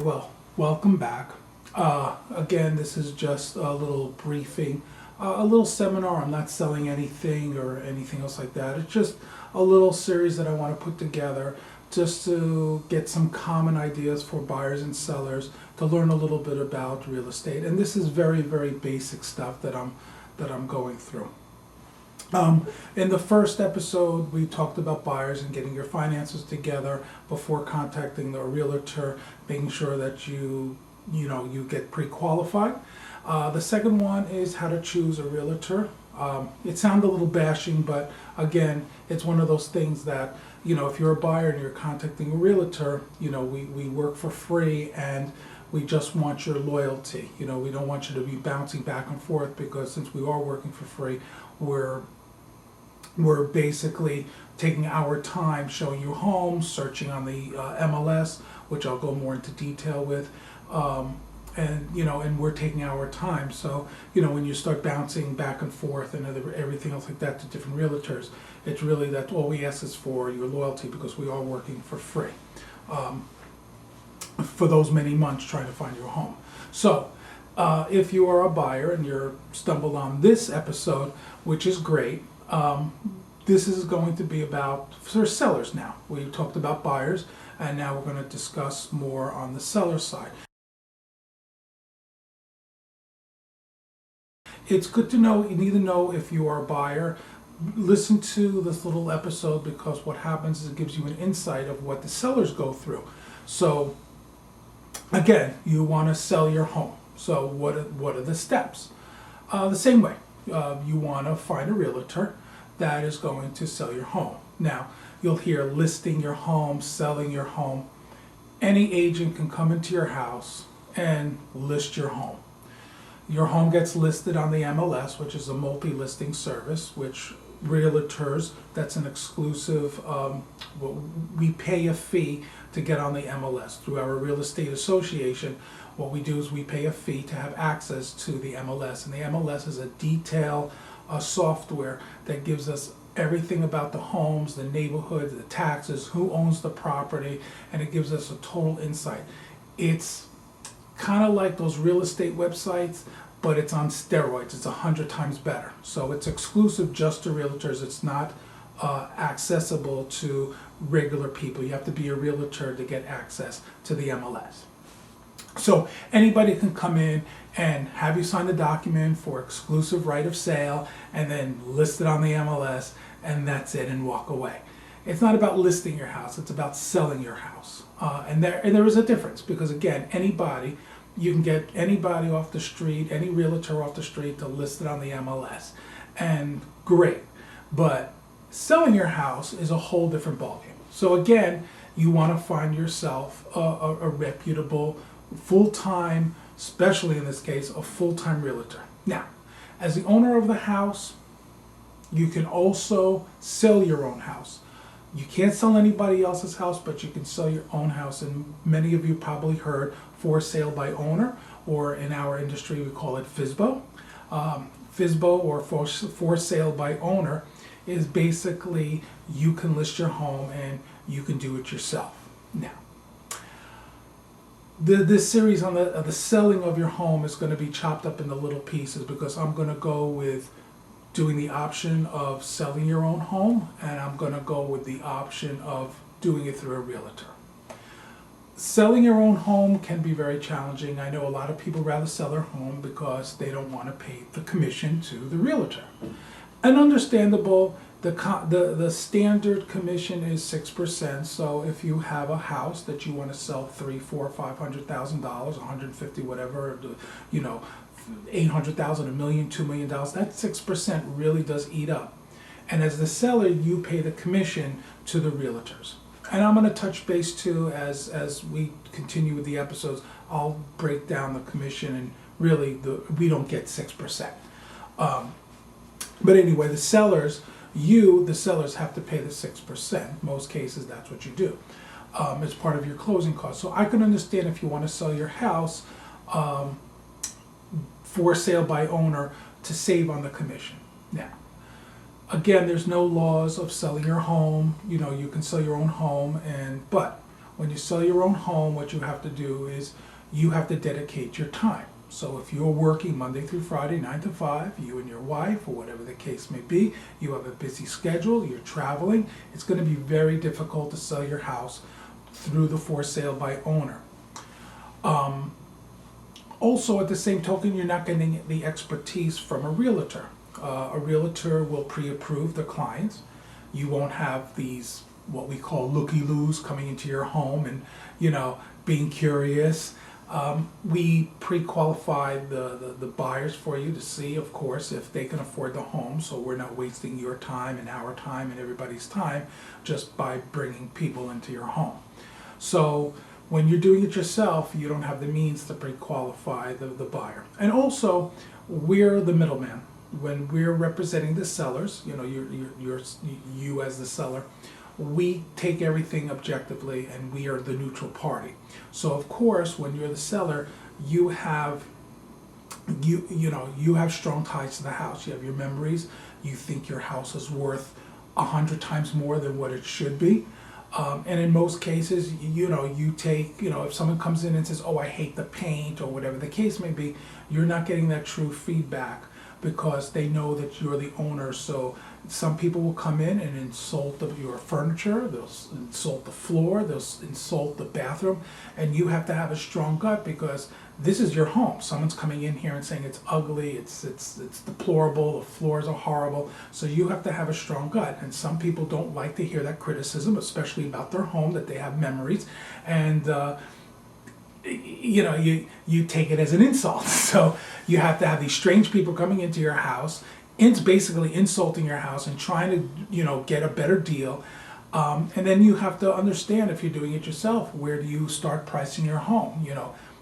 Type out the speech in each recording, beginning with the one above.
well, welcome back. Again, this is just a little briefing, a little seminar. I'm not selling anything or anything else like that. It's just a little series that I want to put together just to get some common ideas for buyers and sellers to learn a little bit about real estate. And this is very, very basic stuff that I'm going through. In the first episode, we talked about buyers and getting your finances together before contacting the realtor, making sure that you get pre-qualified. The second one is how to choose a realtor. It sounds a little bashing, but again, it's one of those things that, if you're a buyer and you're contacting a realtor, we work for free and we just want your loyalty. We don't want you to be bouncing back and forth, because since we are working for free, we're basically taking our time showing you homes, searching on the MLS, which I'll go more into detail with, and we're taking our time. So when you start bouncing back and forth and everything else like that to different realtors, it's really that all we ask is for your loyalty, because we are working for free for those many months trying to find your home. So if you are a buyer and you're stumbled on this episode, which is great, this is going to be about for sellers now. We talked about buyers, and now we're going to discuss more on the seller side. It's good to know, you need to know if you are a buyer. Listen to this little episode, because what happens is it gives you an insight of what the sellers go through. So again, you want to sell your home. So what are the steps? The same way. You want to find a realtor that is going to sell your home. Now, you'll hear listing your home, selling your home. Any agent can come into your house and list your home. Your home gets listed on the MLS, which is a multi-listing service, which realtors, that's an exclusive, we pay a fee to get on the MLS. Through our real estate association, what we do is we pay a fee to have access to the MLS. And the MLS is a detail software that gives us everything about the homes, the neighborhood, the taxes, who owns the property, and it gives us a total insight. It's kind of like those real estate websites, but it's on steroids. It's 100 times better. So it's exclusive just to realtors. It's not accessible to regular people. You have to be a realtor to get access to the MLS. So anybody can come in and have you sign a document for exclusive right of sale and then list it on the MLS, and that's it, and walk away. It's not about listing your house, it's about selling your house. And there is a difference, because again, you can get anybody off the street, any realtor off the street, to list it on the MLS. And great. But selling your house is a whole different ballgame. So again, you want to find yourself a reputable, full-time, especially in this case, a full-time realtor. Now, as the owner of the house, you can also sell your own house. You can't sell anybody else's house, but you can sell your own house. And many of you probably heard for sale by owner, or in our industry we call it FSBO. FSBO, or for sale by owner, is basically you can list your home and you can do it yourself. Now, this series on the selling of your home is going to be chopped up into little pieces, because I'm going to go with doing the option of selling your own home, and I'm going to go with the option of doing it through a realtor. Selling your own home can be very challenging. I know a lot of people rather sell their home because they don't want to pay the commission to the realtor. And understandable, the standard commission is 6%. So if you have a house that you want to sell $300,000, $400,000, $500,000, $150,000, whatever, $800,000, $1 million, $2 million, that 6% really does eat up. And as the seller, you pay the commission to the realtors. And I'm going to touch base too, as we continue with the episodes. I'll break down the commission, and really we don't get 6%. But anyway, the sellers have to pay the 6%. Most cases, that's what you do. It's part of your closing costs. So I can understand if you want to sell your house for sale by owner to save on the commission. Now, again, there's no laws of selling your home. You can sell your own home, but when you sell your own home, what you have to do is you have to dedicate your time. So if you're working Monday through Friday, 9 to 5, you and your wife, or whatever the case may be, you have a busy schedule, you're traveling, it's going to be very difficult to sell your house through the for sale by owner. Also, at the same token, you're not getting the expertise from a realtor. A realtor will pre-approve the clients. You won't have these, what we call looky-loos, coming into your home and, being curious. We pre-qualify the buyers for you to see, of course, if they can afford the home, so we're not wasting your time and our time and everybody's time just by bringing people into your home. So when you're doing it yourself, you don't have the means to pre-qualify the buyer. And also, we're the middleman. When we're representing the sellers, you as the seller, we take everything objectively and we are the neutral party. So of course, when you're the seller, you have strong ties to the house. You have your memories. You think your house is worth 100 times more than what it should be. And in most cases, you take, if someone comes in and says, oh, I hate the paint, or whatever the case may be, you're not getting that true feedback because they know that you're the owner. So some people will come in and insult your furniture, they'll insult the floor, they'll insult the bathroom, and you have to have a strong gut because this is your home. Someone's coming in here and saying it's ugly, it's deplorable, the floors are horrible. So you have to have a strong gut. And some people don't like to hear that criticism, especially about their home, that they have memories. And you take it as an insult. So you have to have these strange people coming into your house, basically insulting your house and trying to get a better deal. And then you have to understand, if you're doing it yourself, where do you start pricing your home?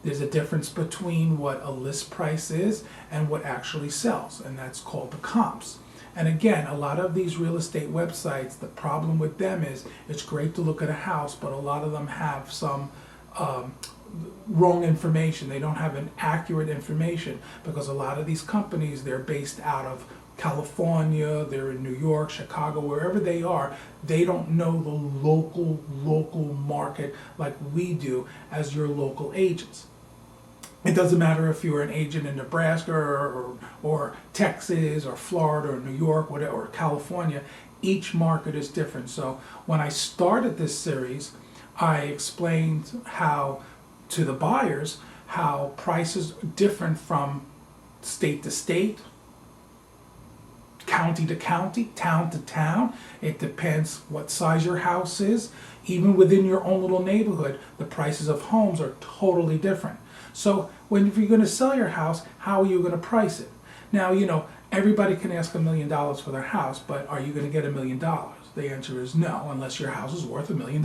There's a difference between what a list price is and what actually sells, and that's called the comps. And again, a lot of these real estate websites, the problem with them is it's great to look at a house, but a lot of them have some wrong information. They don't have an accurate information because a lot of these companies, they're based out of California, they're in New York, Chicago, wherever they are. They don't know the local market like we do as your local agents. It doesn't matter if you're an agent in Nebraska or Texas or Florida or New York, whatever, or California. Each market is different. So when I started this series, I explained to the buyers how prices are different from state to state, county to county, town to town. It depends what size your house is. Even within your own little neighborhood, the prices of homes are totally different. So if you're going to sell your house, how are you going to price it? Now, everybody can ask $1 million for their house, but are you going to get $1 million? The answer is no, unless your house is worth $1 million.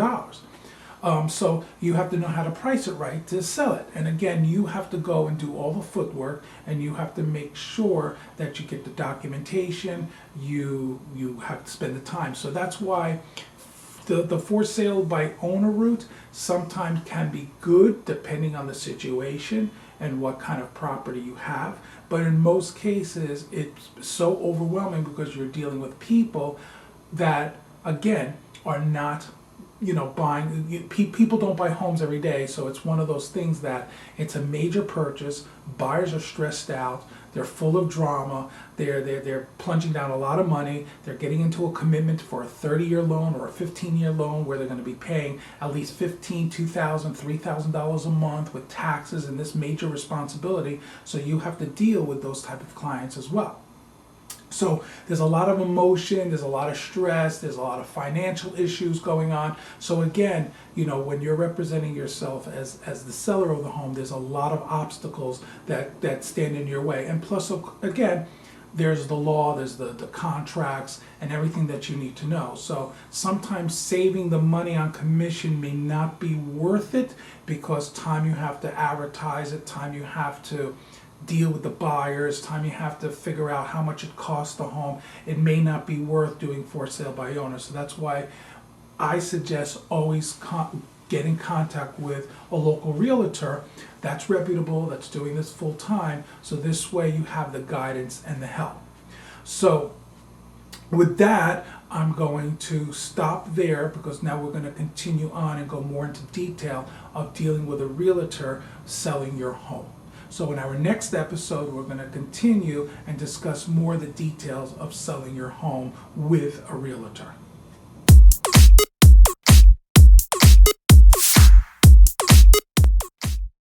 So you have to know how to price it right to sell it. And again, you have to go and do all the footwork, and you have to make sure that you get the documentation, you have to spend the time. So that's why the for sale by owner route sometimes can be good depending on the situation and what kind of property you have. But in most cases, it's so overwhelming because you're dealing with people that, again, are not buying. People don't buy homes every day, so it's one of those things that it's a major purchase. Buyers are stressed out. They're full of drama. They're plunging down a lot of money. They're getting into a commitment for a 30-year loan or a 15-year loan where they're going to be paying at least $1,500, $2,000, $3,000 a month with taxes and this major responsibility. So you have to deal with those type of clients as well. So there's a lot of emotion, there's a lot of stress, there's a lot of financial issues going on. So again, when you're representing yourself as the seller of the home, there's a lot of obstacles that stand in your way. And plus, again, there's the law, there's the contracts, and everything that you need to know. So sometimes saving the money on commission may not be worth it because time you have to advertise it, time you have to deal with the buyers, time you have to figure out how much it costs the home, it may not be worth doing for sale by owner. So that's why I suggest always get in contact with a local realtor that's reputable, that's doing this full time, so this way you have the guidance and the help. So with that, I'm going to stop there because now we're going to continue on and go more into detail of dealing with a realtor selling your home. So in our next episode, we're going to continue and discuss more of the details of selling your home with a realtor.